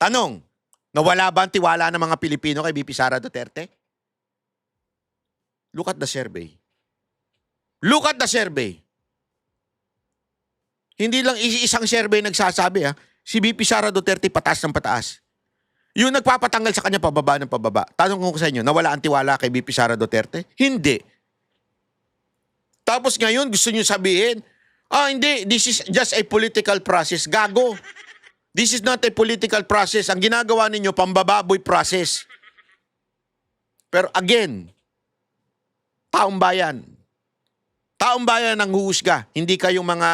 Tanong, nawala ba ang tiwala ng mga Pilipino kay VP Sara Duterte? Look at the survey. Look at the survey. Hindi lang isang survey nagsasabi si VP Sara Duterte pataas ng pataas. Yung nagpapatanggal sa kanya pababa ng pababa. Tanong ko sa inyo, nawala ang tiwala kay VP Sara Duterte? Hindi. Tapos ngayon gusto niyo sabihin, hindi, this is just a political process. Gago. This is not a political process. Ang ginagawa ninyo, pambababoy process. Pero again, taong bayan. Taong bayan ang huhusga. Hindi kayong mga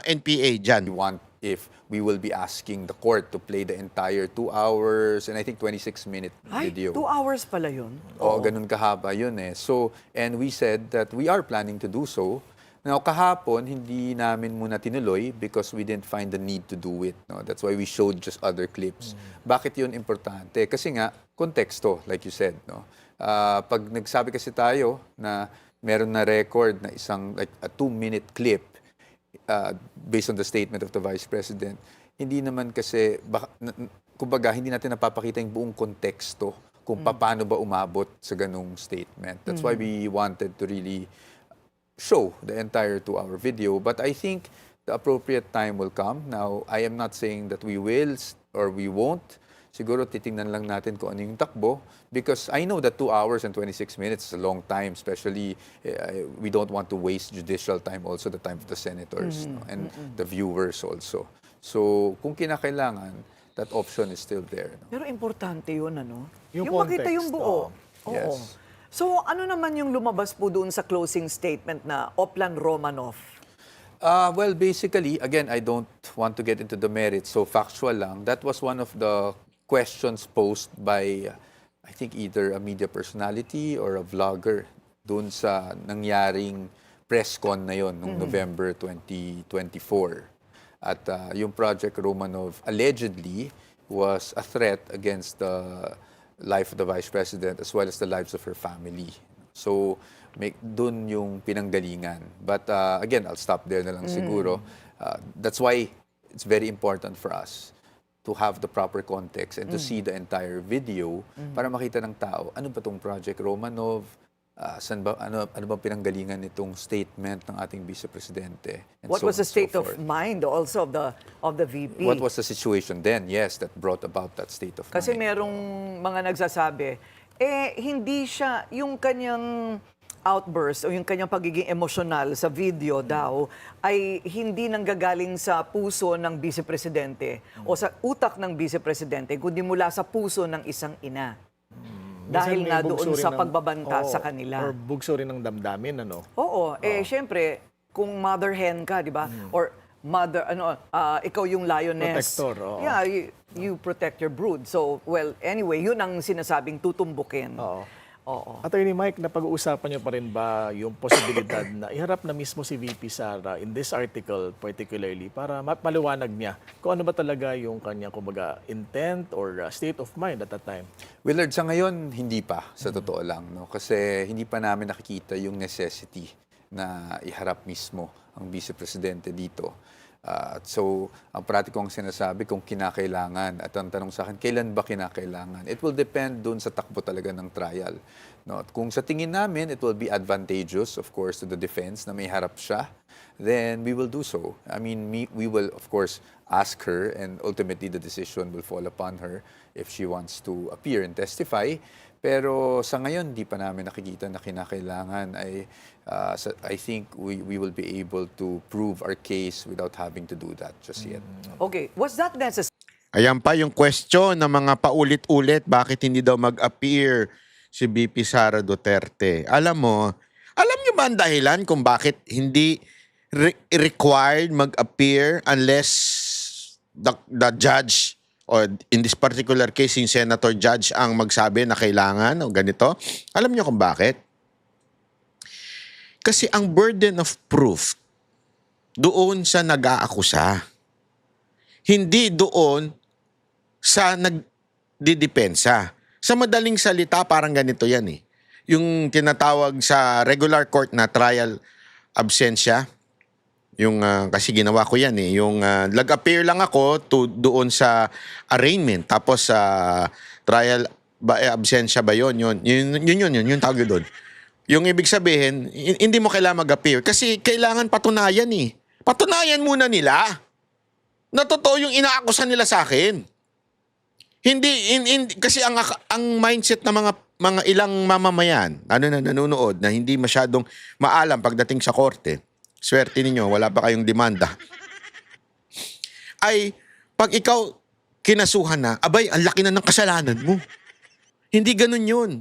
NPA dyan. We want if we will be asking the court to play the entire 2 hours and I think 26-minute video. 2 hours pala yun? Oo, ganun kahaba yun eh. So, and we said that we are planning to do so. Now, kahapon, hindi namin muna tinuloy because we didn't find the need to do it. No? That's why we showed just other clips. Bakit yun importante? Kasi nga, konteksto, like you said. No? Pag nagsabi kasi tayo na meron na record na isang like a 2-minute clip based on the statement of the Vice President, hindi naman kasi, kumbaga, hindi natin napapakita yung buong konteksto kung paano ba umabot sa ganung statement. That's why we wanted to really show the entire 2-hour video. But I think the appropriate time will come. Now, I am not saying that we will or we won't. Siguro titingnan lang natin kung ano yung takbo. Because I know that 2 hours and 26 minutes is a long time. Especially, we don't want to waste judicial time also, the time of the senators no? And the viewers also. So, kung kinakailangan, that option is still there. No? Pero importante yun, ano? Yung makita yung buo. Oo. Yes. So, ano naman yung lumabas po doon sa closing statement na Oplan Romanov? Well, basically, again, I don't want to get into the merits, so factual lang. That was one of the questions posed by, I think, either a media personality or a vlogger dun sa nangyaring press con na yon noong November 2024. At yung Project Romanov allegedly was a threat against the life of the Vice President as well as the lives of her family. So, dun yung pinanggalingan. But again, I'll stop there na lang siguro. That's why it's very important for us to have the proper context and to see the entire video para makita ng tao, ano ba tong Project Romanov, ano bang pinanggalingan nitong statement ng ating Vice Presidente. What was the state of mind also of the VP? What was the situation then, yes, that brought about that state of Kasi mind? merong mga nagsasabi, hindi siya, yung kanyang outburst o yung kanyang pagiging emosyonal sa video daw ay hindi nanggagaling sa puso ng Vice Presidente o sa utak ng Vice Presidente, kundi mula sa puso ng isang ina. Dahil nga doon sa pagbabanta sa kanila. Or bugso rin ng damdamin, ano? Oo, syempre, kung mother hen ka, di ba? Or mother, ikaw yung lioness. Protector, oo. Yeah, you protect your brood. So, well, anyway, yun ang sinasabing tutumbukin. Oo. Oo. Attorney Mike, napag-uusapan niyo pa rin ba yung posibilidad na iharap na mismo si VP Sara in this article particularly para maliwanag niya kung ano ba talaga yung kanyang kumbaga intent or state of mind at that time? Willard, sa ngayon, hindi pa, sa totoo lang. No? Kasi hindi pa namin nakikita yung necessity na iharap mismo ang Vice Presidente dito. So, ang pratikong sinasabi kung kinakailangan at ang tanong sa akin, kailan ba kinakailangan? It will depend dun sa takbo talaga ng trial. No? At kung sa tingin namin, it will be advantageous, of course, to the defense na may harap siya, then we will do so. I mean, we will, of course, ask her and ultimately the decision will fall upon her if she wants to appear and testify. Pero sa ngayon, di pa namin nakikita na kinakailangan. I think we will be able to prove our case without having to do that just yet. Okay, was that necessary? Ayan pa yung question ng mga paulit-ulit, bakit hindi daw mag-appear si VP Sara Duterte? Alam niyo ba ang dahilan kung bakit hindi required mag-appear unless the judge or in this particular case, yung Senator Judge ang magsabi na kailangan o ganito? Alam niyo kung bakit? Kasi ang burden of proof doon sa nag-aakusa. Hindi doon sa nagdidepensa. Sa madaling salita, parang ganito yan eh. Yung tinatawag sa regular court na trial absentia, Kasi ginawa ko yan eh. Nag-appear lang ako doon sa arraignment. Tapos sa trial, absensya ba yun? Yun tawag doon. Yung ibig sabihin, hindi mo kailangan mag-appear. Kasi kailangan patunayan eh. Patunayan muna nila na totoo yung inaakusan nila sa akin. Kasi ang mindset ng mga ilang mamamayan, na nanonood, na hindi masyadong maalam pagdating sa korte, swerte ninyo, wala pa kayong demanda, ay pag ikaw kinasuhan na, abay, ang laki na ng kasalanan mo. Hindi ganun yun.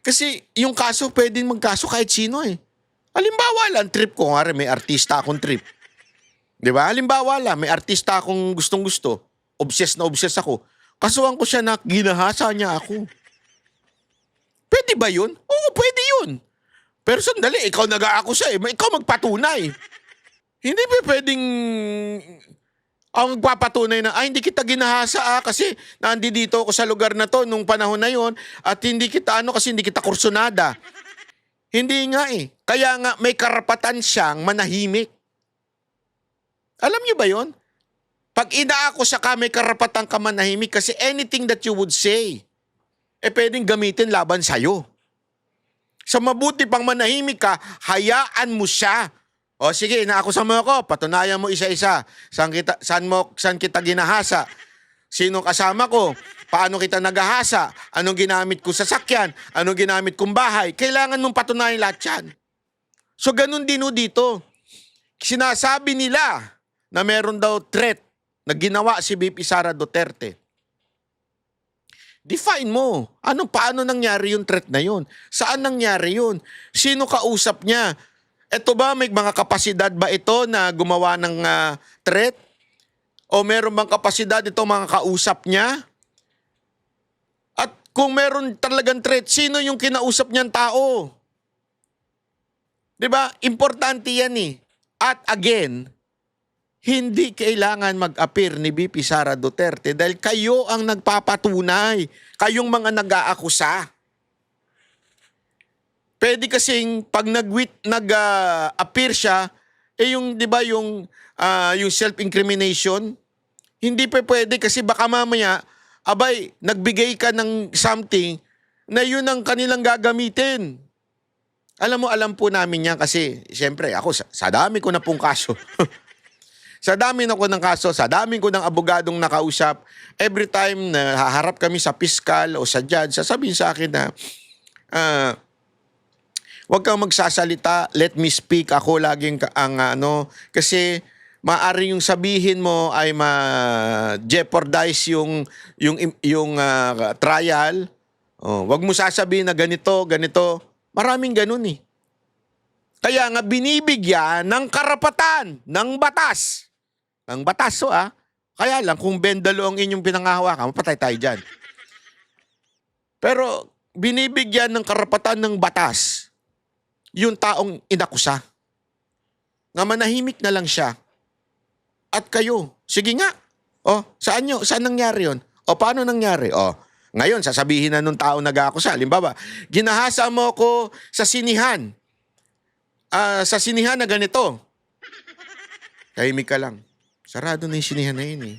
Kasi yung kaso, pwedeng magkaso kahit sino eh. Halimbawa lang, trip ko, may artista akong trip. Di ba? Halimbawa lang, may artista akong gustong-gusto. Obsessed na obsessed ako. Kasuhan ko siya na ginahasa niya ako. Pwede ba yun? Oo, pwede yun. Pero sandali, ikaw nag-aakusa eh. Ikaw magpatunay. Hindi ba pwedeng ang magpapatunay na, hindi kita ginahasa kasi nandito ako sa lugar na to nung panahon na yon at hindi kita kasi hindi kita kursunada. Hindi nga eh. Kaya nga may karapatan siyang manahimik. Alam niyo ba yon? Pag inaakusa ka, may karapatan ka manahimik kasi anything that you would say, pwedeng gamitin laban sa'yo. Sa mabuti pang manahimik ka, hayaan mo siya. O sige, inaakusan mo ako, patunayan mo isa-isa. Saan kita ginahasa? Sino kasama ko? Paano kita nagahasa? Anong ginamit ko sa sakyan? Anong ginamit kong bahay? Kailangan mong patunayan lahat yan. So ganun din dito. Sinasabi nila na meron daw threat na ginawa si VP Sara Duterte. Define mo. Paano nangyari yung threat na yun? Saan nangyari yun? Sino kausap niya? Ito ba, may mga kapasidad ba ito na gumawa ng threat? O meron bang kapasidad ito mga kausap niya? At kung meron talagang threat, sino yung kinausap niyang tao? Diba? Importante yan eh. At again, hindi kailangan mag-appear ni VP Sara Duterte dahil kayo ang nagpapatunay. Kayong mga nag-aakusa. Pwede kasing pag nag-appear siya, di ba yung self-incrimination, hindi pa pwede kasi baka mamaya, nagbigay ka ng something na yun ang kanilang gagamitin. Alam po namin yan kasi, siyempre, ako, sa dami ko na pong kaso, sa dami ko ng kaso, sa dami ko ng abogadong nakausap, every time na haharap kami sa piskal o sa judge, sasabihin sa akin na, huwag kang magsasalita, let me speak. Ako laging kasi maaari yung sabihin mo ay ma-jeopardize yung trial. Huwag mo sasabihin na ganito. Maraming ganun eh. Kaya nga binibigyan ng karapatan ng batas. Ang batas Kaya lang kung bendalo ang inyong pinangahawakan, mapatay tayo dyan. Pero binibigyan ng karapatan ng batas yung taong inakusa. Nga manahimik na lang siya. At kayo, sige nga. Saan nangyari yun? Paano nangyari? Ngayon, sasabihin na nung taong nag-aakusa. Halimbawa, ginahasa mo ko sa sinihan. Sa sinihan na ganito. Tahimik ka lang. Sarado na yung sinihan na yun eh.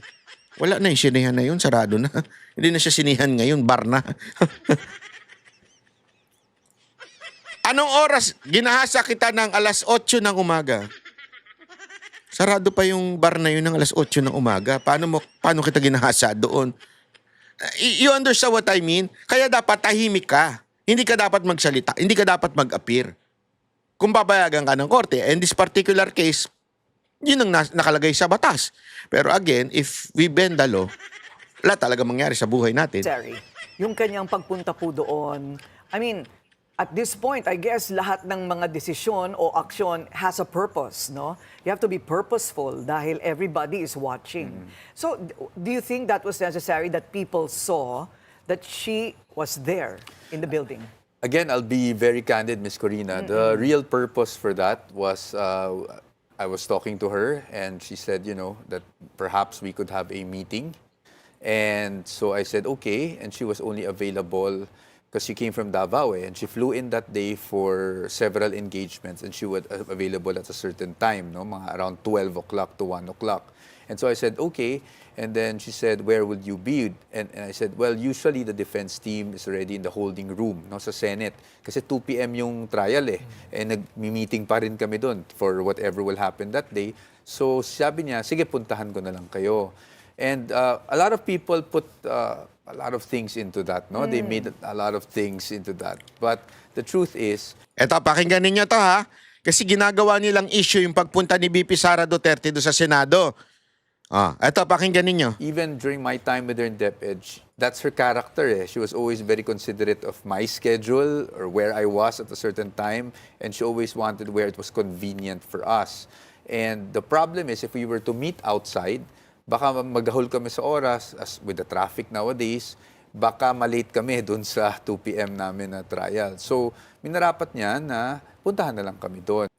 Wala na yung sinihan na yun, sarado na. Hindi na siya sinihan ngayon, bar na. Anong oras? Ginahasa kita ng 8:00 ng umaga. Sarado pa yung bar na yun ng 8:00 ng umaga. Paano kita ginahasa doon? You understand what I mean? Kaya dapat tahimik ka. Hindi ka dapat magsalita. Hindi ka dapat mag-appear. Kung papayagan ka ng korte, in this particular case, yun ang nakalagay sa batas. Pero again, if we bend the law, wala talaga mangyari sa buhay natin. Terry, yung kanyang pagpunta po doon, at this point, I guess lahat ng mga desisyon o aksyon has a purpose, no? You have to be purposeful dahil everybody is watching. So, do you think that was necessary that people saw that she was there in the building? Again, I'll be very candid, Miss Corina. The real purpose for that was I was talking to her and she said, that perhaps we could have a meeting. And so I said, okay. And she was only available because she came from Davao and she flew in that day for several engagements and she was available at a certain time, no, mga around 12 o'clock to 1 o'clock. And so I said, okay. And then she said, where will you be? And I said, well, usually the defense team is already in the holding room, no, sa Senate. Kasi 2 p.m. yung trial eh. And nag-meeting pa rin kami doon for whatever will happen that day. So sabi niya, sige, puntahan ko na lang kayo. And a lot of people put a lot of things into that, no? They made a lot of things into that. But the truth is, Eto, pakinggan ninyo to ha. Kasi ginagawa nilang issue yung pagpunta ni VP Sara Duterte do sa Senado. Eto, pakinggan ninyo. even during my time with her in DepEd, that's her character. Eh. She was always very considerate of my schedule or where I was at a certain time, and she always wanted where it was convenient for us. And the problem is, if we were to meet outside, baka maghahol kami sa oras, as with the traffic nowadays, baka malate kami dun sa 2 p.m. namin na trial. So, minarapat niya na puntahan na lang kami doon.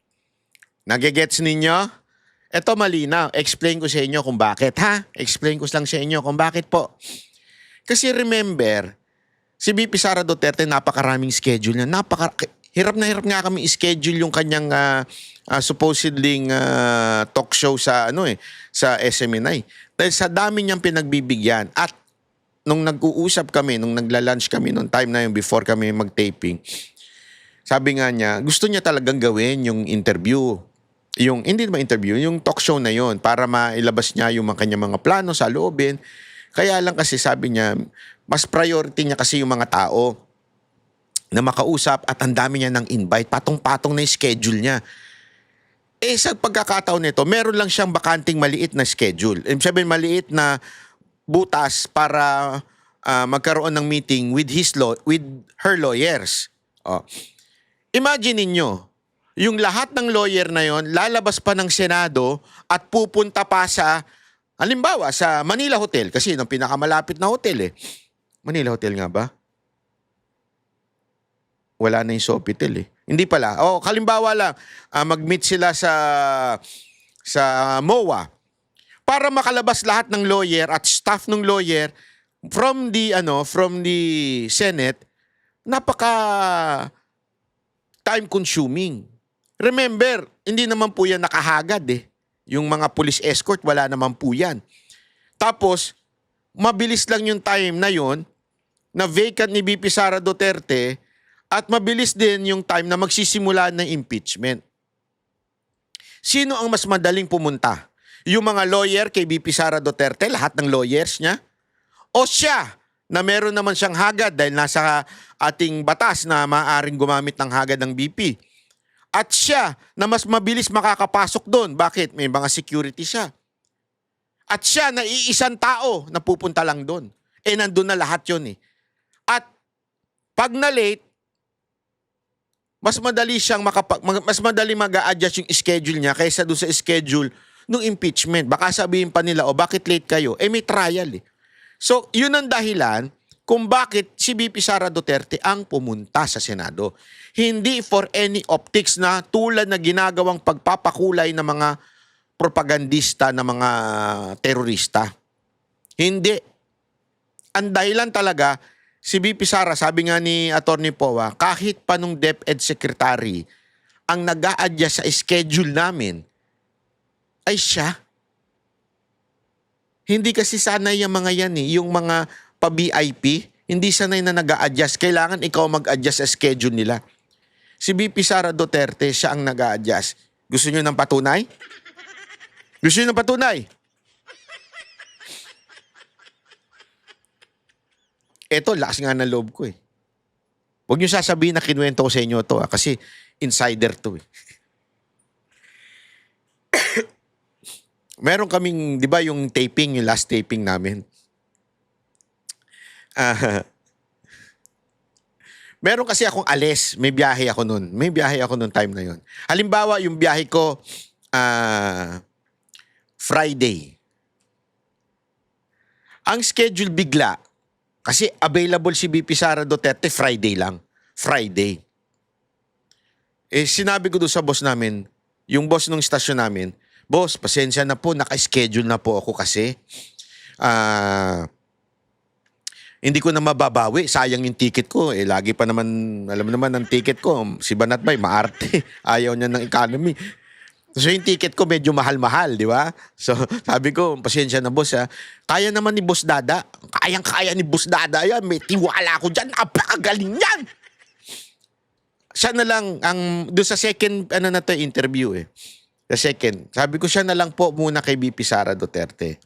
Nagigets ninyo? Ito malinaw. Explain ko sa inyo kung bakit, ha? Explain ko lang sa inyo kung bakit po. Kasi remember, si VP Sara Duterte, napakaraming schedule niya. Hirap na hirap nga kami i-schedule yung kanyang supposedly talk show sa sa SMNI. Dahil sa dami niyang pinagbibigyan. At nung nag-uusap kami, nung nagla-lunch kami nung time na yun before kami mag-taping, sabi nga niya, gusto niya talagang gawin yung interview. Hindi naman interview, yung talk show na yun para mailabas niya yung kanyang mga plano sa loobin. Kaya lang kasi sabi niya, mas priority niya kasi yung mga tao na makausap at ang dami niya ng invite, patong-patong na yung schedule niya. Sa pagkakataon nito, meron lang siyang bakanting maliit na schedule. Sabihin, maliit na butas para magkaroon ng meeting with her lawyers. Imagine niyo, yung lahat ng lawyer na yon lalabas pa ng Senado at pupunta pa sa, halimbawa, sa Manila Hotel. Kasi yung pinakamalapit na hotel Manila Hotel nga ba? Wala na yung Sofitel Hindi pala. Halimbawa lang, mag-meet sila sa MOA para makalabas lahat ng lawyer at staff ng lawyer from the Senate. Napaka time consuming. Remember, hindi naman po yan nakahagad Yung mga police escort, wala naman po yan. Tapos, mabilis lang yung time na yon na vacant ni VP Sara Duterte at mabilis din yung time na magsisimula ng impeachment. Sino ang mas madaling pumunta? Yung mga lawyer kay VP Sara Duterte, lahat ng lawyers niya? O siya, na meron naman siyang hagad dahil nasa ating batas na maaaring gumamit ng hagad ng VP. At siya, na mas mabilis makakapasok doon. Bakit? May mga security siya. At siya, na iisang tao na pupunta lang doon. Nandun na lahat yun At pag na-late, mas madali mag-a-adjust yung schedule niya kaysa doon sa schedule ng impeachment. Baka sabihin pa nila, bakit late kayo? May trial So, yun ang dahilan kung bakit si VP Sara Duterte ang pumunta sa Senado. Hindi for any optics na tulad na ginagawang pagpapakulay ng mga propagandista na mga terorista. Hindi. Ang dahilan talaga, si VP Sara, sabi nga ni Atty. Poa, kahit pa nung DepEd Secretary, ang nag-a-adjust sa schedule namin ay siya. Hindi kasi sanay yung mga yan yung mga pa-VIP, hindi sanay na nag-a-adjust. Kailangan ikaw mag-adjust sa schedule nila. Si VP Sara Duterte, siya ang nag-a-adjust. Gusto niyo ng patunay? Gusto niyo ng patunay? Eto, lakas nga ng loob ko Huwag niyo sasabihin na kinuwento ko sa inyo to kasi insider to Meron kaming, di ba yung taping, yung last taping namin? Meron kasi akong alis, may biyahe ako nun. May biyahe ako nun time na yon. Halimbawa, yung biyahe ko, Friday. Ang schedule bigla, kasi available si VP Sara Duterte Friday lang. Friday. Sinabi ko doon sa boss namin, yung boss ng stasyon namin, boss, pasensya na po, naka-schedule na po ako kasi hindi ko na mababawi. Sayang yung ticket ko. Lagi pa naman, alam mo naman ang ticket ko, si Banat Bay, maarte. Ayaw niya ng economy. So yung ticket ko medyo mahal-mahal, di ba? So sabi ko, pasensya na boss ha. Kaya naman ni Boss Dada. Kayang-kaya ni Boss Dada yan. May tiwala ko dyan. Napakagaling yan. Siya na lang, doon sa second, interview eh. Sa second, sabi ko siya na lang po muna kay BP Sara Duterte.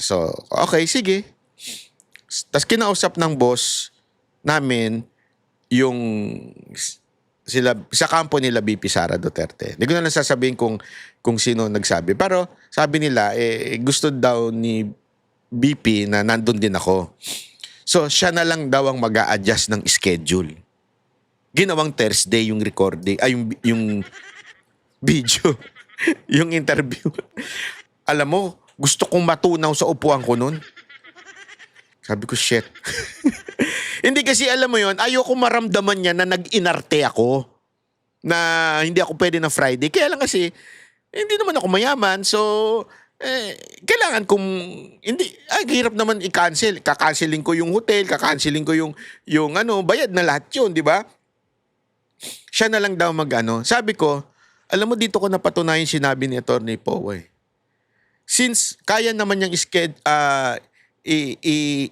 So, okay, sige. Tapos kinausap ng boss namin yung sila sa kampo nila BP Sara Duterte. Hindi ko na lang sasabihin kung sino nagsabi. Pero sabi nila, gusto daw ni BP na nandun din ako. So, siya na lang daw ang mag-a-adjust ng schedule. Ginawang Thursday yung recording, yung video, yung interview. Alam mo, gusto kong matunaw sa upuan ko nun. Sabi ko, shit. Hindi kasi alam mo yon, ayoko maramdaman niya na nag-inarte ako. Na hindi ako pwede na Friday. Kaya lang kasi, hindi naman ako mayaman. So, kailangan kung, hindi, hirap naman i-cancel. Kakanceling ko yung hotel, kakanceling ko yung bayad na lahat yun, di ba? Siya na lang daw Sabi ko, alam mo dito ko napatunayan sinabi ni Atty. Poe. Since kaya naman niyang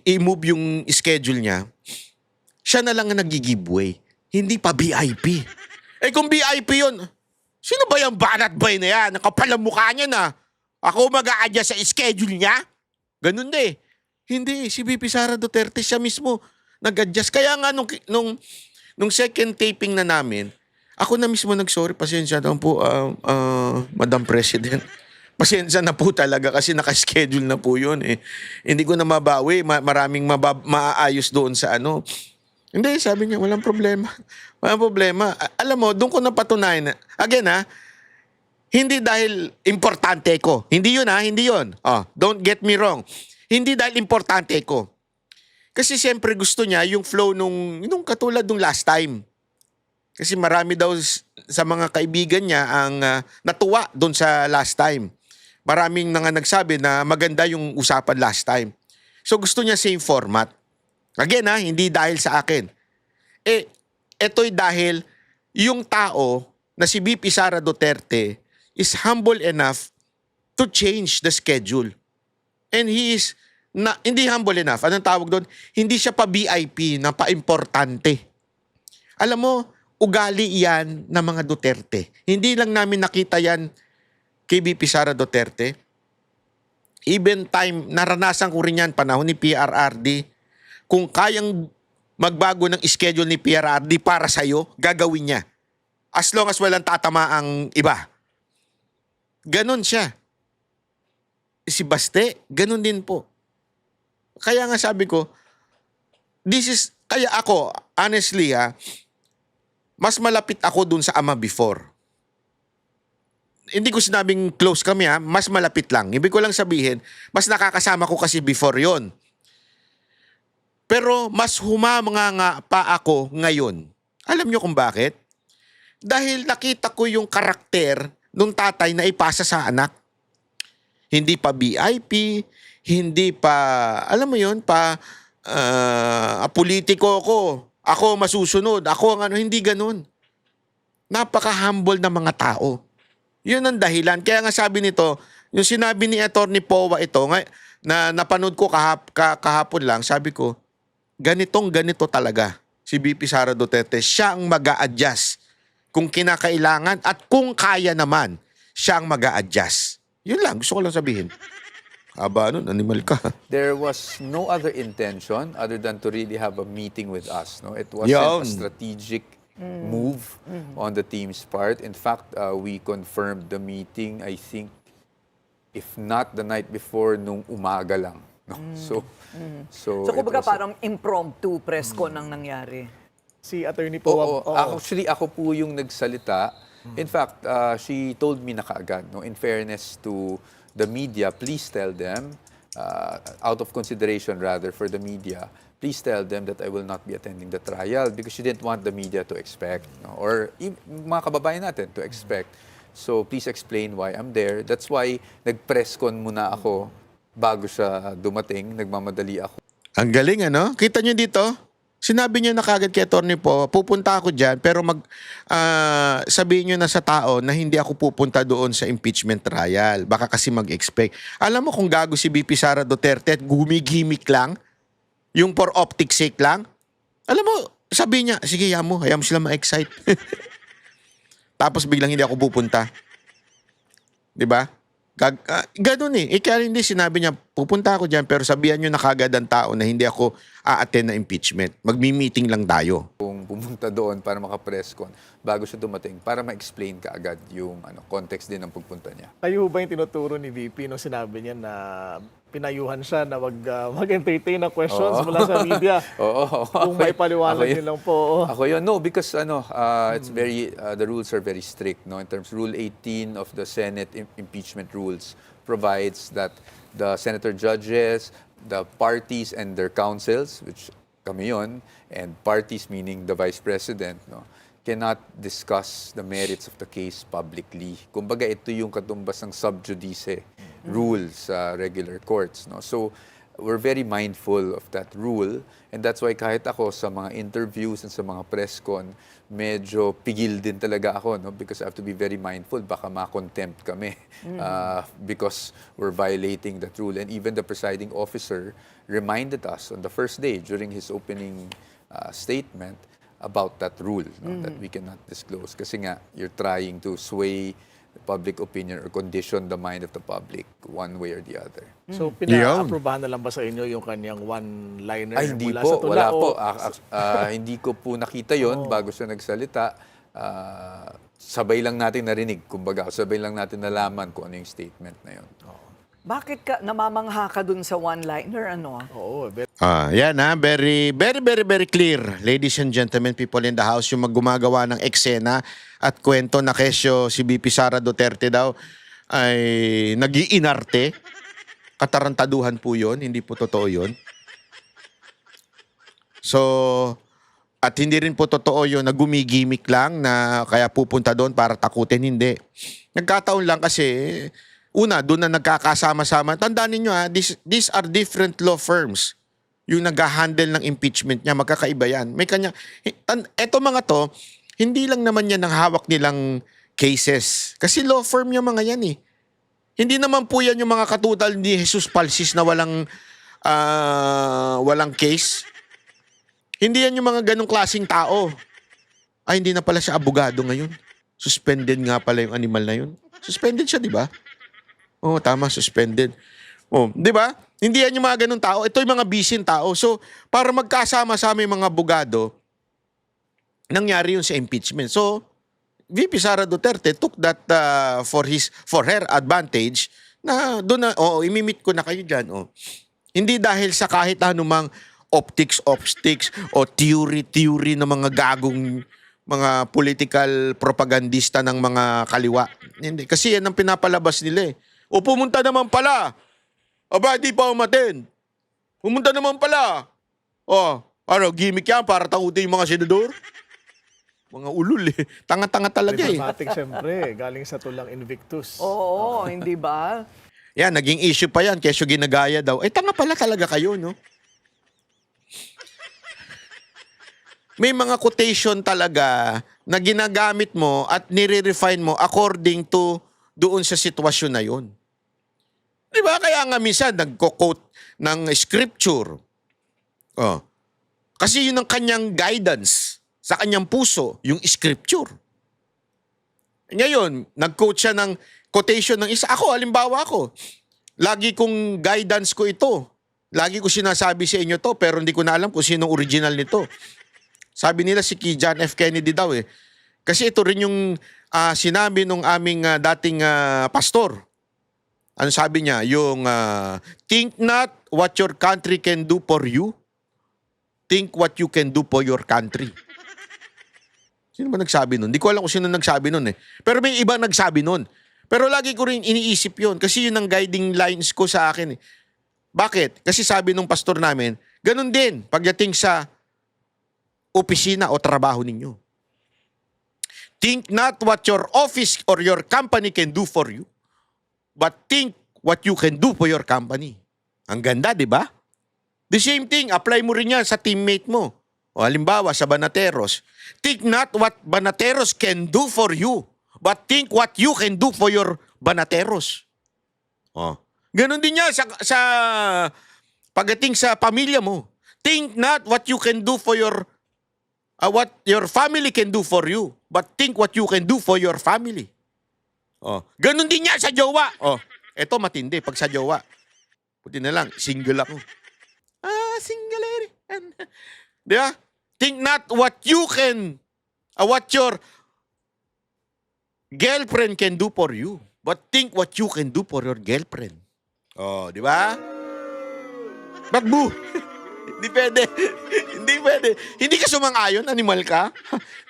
i-move yung schedule niya, siya na lang ang nag-giveaway. Hindi pa VIP. Kung VIP yun, sino ba yung Banat Bay na yan? Nakapal ang mukha niya na. Ako mag-a-adjust sa schedule niya? Ganun na eh. Hindi, si BP Sara Duterte siya mismo nag-adjust. Kaya nga nung second taping na namin, ako na mismo nag-sorry, pasensya na po, Madam President. Pasensya na po talaga kasi naka-schedule na po yun eh. Hindi ko na mabawi, maraming maaayos doon sa Hindi, sabi niya, walang problema. Walang problema. Alam mo, doon ko napatunayan. Again hindi dahil importante ko. Hindi yun hindi yun. Don't get me wrong. Hindi dahil importante ko. Kasi siyempre gusto niya yung flow nung katulad nung last time. Kasi marami daw sa mga kaibigan niya ang natuwa doon sa last time. Maraming nagsabi na maganda yung usapan last time. So gusto niya same format. Again hindi dahil sa akin. Eto'y dahil yung tao na si BP Sara Duterte is humble enough to change the schedule. And he is hindi humble enough. Anong tawag doon? Hindi siya pa VIP na pa-importante. Alam mo, ugali yan ng mga Duterte. Hindi lang namin nakita yan kay BP Sara Duterte. Even time, naranasan ko rin yan, panahon ni PRRD. Kung kayang magbago ng schedule ni PRRD para sa'yo, gagawin niya. As long as walang tatama ang iba. Ganon siya. Si Baste, ganon din po. Kaya nga sabi ko, kaya ako, honestly mas malapit ako dun sa ama before. Hindi ko sinabing close kami mas malapit lang. Ibig ko lang sabihin, mas nakakasama ko kasi before yon. Pero mas humamanga nga pa ako ngayon. Alam nyo kung bakit? Dahil nakita ko yung karakter nung tatay na ipasa sa anak. Hindi pa VIP, hindi pa, alam mo yun, politiko ko. Ako masusunod. Ako ang hindi ganun. Napaka-humble na mga tao. Yun ang dahilan. Kaya nga sabi nito, yung sinabi ni Atty. Poe ito, na napanood ko kahapon lang, sabi ko, ganito talaga si BP Sara Duterte. Siya ang mag-a-adjust kung kinakailangan at kung kaya naman, siya ang mag-a-adjust. Yun lang, gusto ko lang sabihin. Aba, animal ka. There was no other intention other than to really have a meeting with us. No, it wasn't Yun. a strategic move on the team's part. In fact, we confirmed the meeting, I think, if not the night before, nung umaga lang. No? So So, it kumbaga was parang impromptu press con ang nangyari. Si Attorney Poe, Actually, ako po yung nagsalita. In fact, she told me na kaagad, no, in fairness to the media, please tell them, out of consideration rather for the media, please tell them that I will not be attending the trial because she didn't want the media to expect, no, or mga kababayan natin to expect. So please explain why I'm there. That's why nag-press con muna ako bago siya dumating, nagmamadali ako. Ang galing, ano? Kita nyo dito? Sinabi niya na kagad kay Atty. Po, pupunta ako dyan, pero sabihin nyo na sa tao na hindi ako pupunta doon sa impeachment trial. Baka kasi mag-expect. Alam mo kung gago si BP Sara Duterte at gumigimik lang, yung for optic sake lang, alam mo, sabi niya, sige, hayaan mo sila ma-excite. Tapos biglang hindi ako pupunta. 'Di ba? Ganun eh. Kaya hindi sinabi niya, pupunta ako dyan, pero sabihan nyo na kagad ang tao na hindi ako a-attend na impeachment. Magmi-meeting lang tayo. Kung pumunta doon para maka-press con, bago siya dumating, para ma-explain ka agad yung context din ng pagpunta niya. Kayo ba yung tinuturo ni VP nung sinabi niya na pinayuhan siya na mag-entertain ng questions mula sa media? Oo. Kung may paliwanag din lang po. Ako yun. No, because it's very, the rules are very strict. No? In terms, Rule 18 of the Senate impeachment rules provides that the senator judges, the parties and their counsels, which kami yun, and parties meaning the vice president, no, cannot discuss the merits of the case publicly. Kumbaga, ito yung katumbas ng sub judice rules sa regular courts. No? So, we're very mindful of that rule, and that's why kahit ako sa mga interviews and sa mga press con, medyo pigil din talaga ako, no? Because I have to be very mindful, baka ma-contempt kami because we're violating that rule. And even the presiding officer reminded us on the first day during his opening statement about that rule, no? That we cannot disclose. Kasi nga, you're trying to sway public opinion or condition the mind of the public one way or the other. So, pina-aprobahan na lang ba sa inyo yung kanyang one-liner Ay, hindi mula po. sa tula? Wala po. Hindi ko po nakita yon bago siya nagsalita. Sabay lang natin narinig. Kumbaga, sabay lang natin nalaman kung ano yung statement na yon. Bakit ka namamangha ka dun sa one-liner, ano? Oo, Yan very, very, very, very clear. Ladies and gentlemen, people in the house, yung gumagawa ng eksena at kwento na kesyo si BP Sara Duterte daw ay nag-iinarte. Katarantaduhan po yun, hindi po totoo yun. So, at hindi rin po totoo yun na gumigimik lang na kaya pupunta doon para takutin, hindi. Nagkataon lang kasi, una, doon na nagkakasama-sama. Tandaan ninyo these are different law firms. Yung nag-handle ng impeachment niya, magkakaiba yan. May kanya, eto mga to, hindi lang naman yan ang hawak nilang cases. Kasi law firm yung mga yan eh. Hindi naman po yan yung mga katulad ni Jesus Palsis na walang case. Hindi yan yung mga ganong klaseng tao. Ay, hindi na pala siya abogado ngayon. Suspended nga pala yung animal na yun. Suspended siya, di ba? Oo, tama, suspended. Oh, di ba? Hindi yan yung mga ganung tao. Ito yung mga bisin tao. So, para magkasama-sama yung mga abogado, nangyari yun sa impeachment. So, VP Sara Duterte took that for her advantage na doon na, imimit ko na kayo dyan. Hindi dahil sa kahit anumang optics o theory ng mga gagong mga political propagandista ng mga kaliwa. Hindi. Kasi yan ang pinapalabas nila eh. O pumunta naman pala. Aba, di pa umaten. Pumunta naman pala. Gimmick yan para takutin yung mga senador? Mga ulul eh. Tanga-tanga talaga eh. diplomatic siyempre, galing sa tulang Invictus. Oo, hindi ba? Yan, naging issue pa yan. Kesyo ginagaya daw. Tanga pala talaga kayo, no? May mga quotation talaga na ginagamit mo at nire-refine mo according to doon sa sitwasyon na yun. Di ba? Kaya nga minsan nagko-quote ng scripture. Kasi yun ang kanyang guidance sa kanyang puso, yung scripture. Ngayon, nag-quote siya ng quotation ng isa. Ako, halimbawa ako, lagi kong guidance ko ito. Lagi ko sinasabi sa inyo to, pero hindi ko na alam kung sino original nito. Sabi nila si John F. Kennedy daw eh. Kasi ito rin yung sinabi nung aming dating pastor. Ano sabi niya? Yung think not what your country can do for you. Think what you can do for your country. Sino ba nagsabi nun? Hindi ko alam kung sino nagsabi nun eh. Pero may iba nagsabi nun. Pero lagi ko rin iniisip yun kasi yun ang guiding lines ko sa akin eh. Bakit? Kasi sabi nung pastor namin, ganun din pagdating sa opisina o trabaho ninyo. Think not what your office or your company can do for you, but think what you can do for your company. Ang ganda, di ba? The same thing, apply mo rin yan sa teammate mo. O halimbawa, sa Banateros. Think not what Banateros can do for you, but think what you can do for your Banateros. O. Ganon din yan sa pagdating sa pamilya mo. Think not what you can do for what your family can do for you, but think what you can do for your family. Oh, ganun din niya sa jowa. Oh, eto matindi pag sa jowa. Puti na lang, single ako. Single lady. Di ba? Think not what you can, what your girlfriend can do for you, but think what you can do for your girlfriend. Oh, di ba? Ba't boo? Hindi pwede. Hindi pwede. Hindi ka sumang-ayon, animal ka.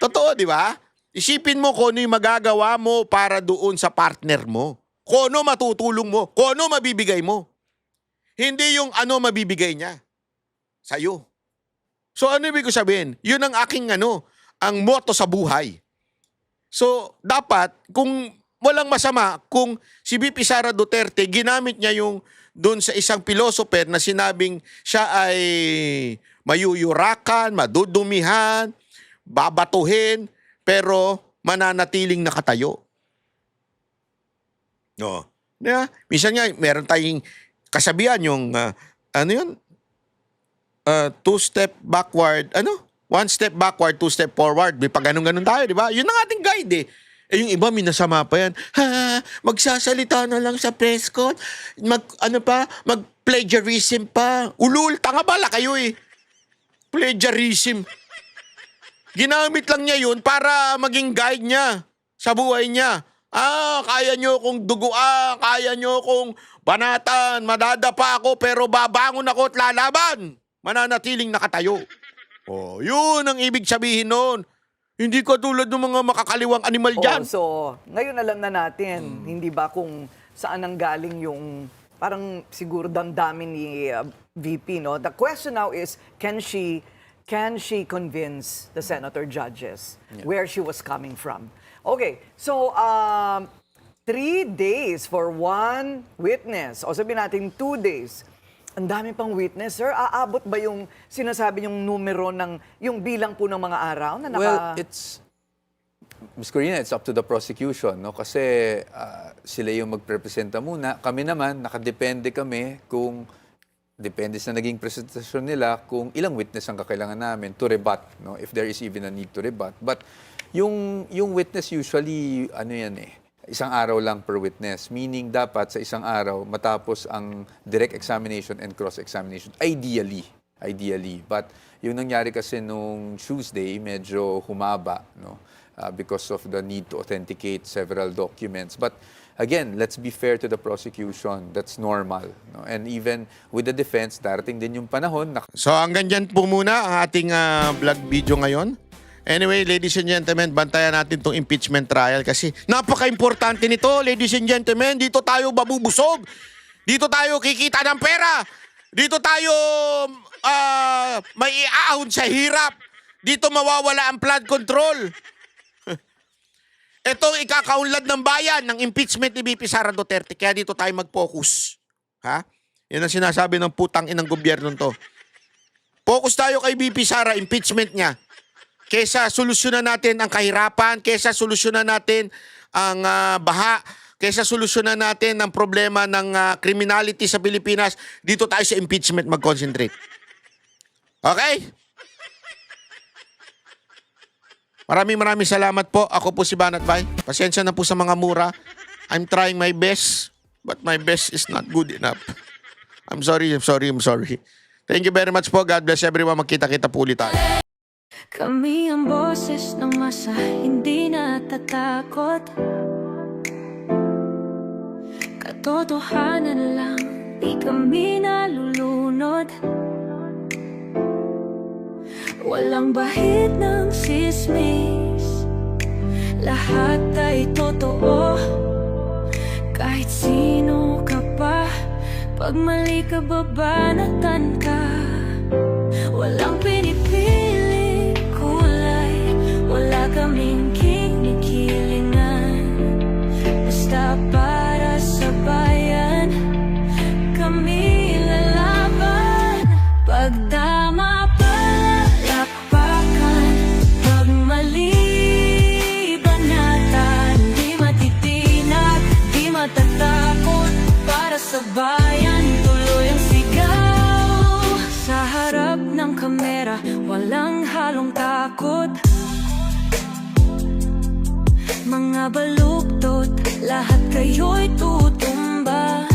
Totoo, di ba? Isipin mo kung ano yung magagawa mo para doon sa partner mo. Kung ano matutulong mo. Kung ano mabibigay mo. Hindi yung ano mabibigay niya sa'yo. So ano ibig ko sabihin? Yun ang aking ang motto sa buhay. So dapat, kung walang masama, kung si VP Sara Duterte, ginamit niya yung doon sa isang philosopher na sinabing siya ay mayuyurakan, madudumihan, babatuhin, pero mananatiling nakatayo. No. Yeah. Minsan nga, meron tayong kasabihan yung, two-step backward, one step backward, two step forward. May pag ganun tayo, di ba? Yun ang ating guide eh. Eh yung iba, minasama pa yan. Magsasalita na lang sa press con. Mag-plagiarism pa. Ulul, tanga bala kayo eh. Plagiarism. Ginamit lang niya yun para maging guide niya sa buhay niya. Kaya nyo kong duguan, kaya nyo kong banatan, madadapa ako pero babangon ako at lalaban. Mananatiling nakatayo. Oh, yun ang ibig sabihin nun. Hindi ka tulad ng mga makakaliwang animal dyan. So, ngayon alam na natin, hindi ba kung saan ang galing yung parang siguro damdamin ni VP, no? The question now is, can she convince the senator judges where she was coming from? Okay, so 3 days for one witness, o sabihin natin 2 days. Ang dami pang witness, sir. Aabot ba yung sinasabi yung numero ng, yung bilang po ng mga araw na naka... Well, Ms. Corina, it's up to the prosecution, no? Kasi sila yung magprepresenta muna. Kami naman, nakadepende kami kung, depende sa naging presentasyon nila, kung ilang witness ang kakailangan namin to rebut, no? If there is even a need to rebut. But yung witness usually, isang araw lang per witness. Meaning, dapat sa isang araw, matapos ang direct examination and cross-examination. Ideally. But yung nangyari kasi nung Tuesday, medyo humaba, no? Because of the need to authenticate several documents. But again, let's be fair to the prosecution. That's normal. No? And even with the defense, darating din yung panahon. So hanggang dyan po muna ang ating vlog video ngayon. Anyway, ladies and gentlemen, bantayan natin itong impeachment trial kasi napaka-importante nito, ladies and gentlemen. Dito tayo babubusog. Dito tayo kikita ng pera. Dito tayo may iaahon sa hirap. Dito mawawala ang flood control. Itong ikakaunlad ng bayan ng impeachment ni VP Sara Duterte. Kaya dito tayo mag-focus. Ha? Yan ang sinasabi ng putang inang gobyerno to. Focus tayo kay VP Sara, impeachment niya. Kesa solusyonan natin ang kahirapan, kesa solusyonan natin ang baha, kesa solusyonan natin ang problema ng criminality sa Pilipinas, dito tayo sa impeachment mag-concentrate. Okay? Maraming salamat po. Ako po si Banat Bay. Pasensya na po sa mga mura. I'm trying my best, but my best is not good enough. I'm sorry. Thank you very much po. God bless everyone. Magkita-kita po ulit tayo. Kami ang boses ng masa, hindi natatakot. Katotohanan lang, di kami nalulunod. Walang bahid ng sismis, lahat ay totoo. Kahit sino ka pa, pag mali ka babanatan ka. Walang pinipili kulay, wala kaming kinikilingan. Basta para sa bayan, kami lalaban. takot. Mga baluktot, lahat kayo'y tutumba.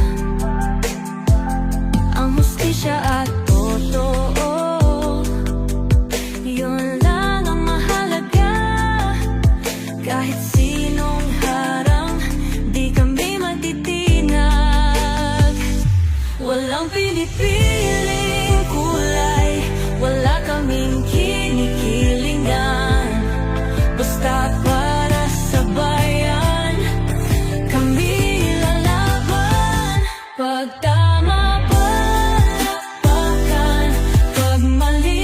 Ang hustisya at totoo, yun lang ang mahalaga. Kahit sinong harang, di kami matitinag. Walang pinipiling kulay, wala kaming kinikilingan. Basta para sa bayan, kami lalaban. Pag tama palakpakan, pag mali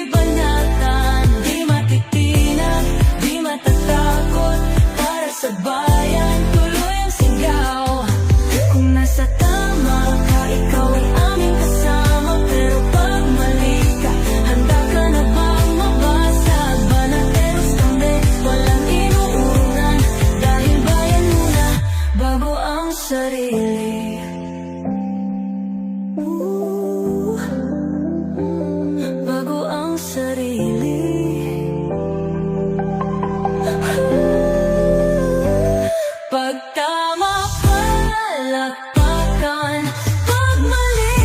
banatan. Di matitinag, di matatakot. Para sa bayan, tuloy ang sigaw. Kung nasa tama ka, ikaw ay aming kasama. Pero pag mali ka, handa ka na bang mabasag? Banateros kami, walang inuurungan. Dahil bayan muna, bago ang sarili. Bago ang sarili. Pag tama palakpakan, pag mali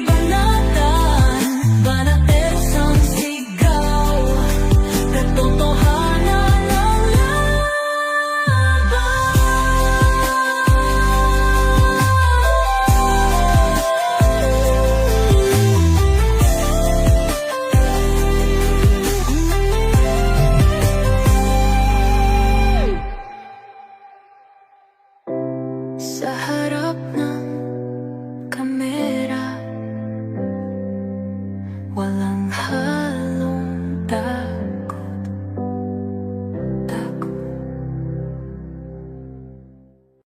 banatan. Banateros ang sigaw, katotohanan ang sa harap ng kamera, wala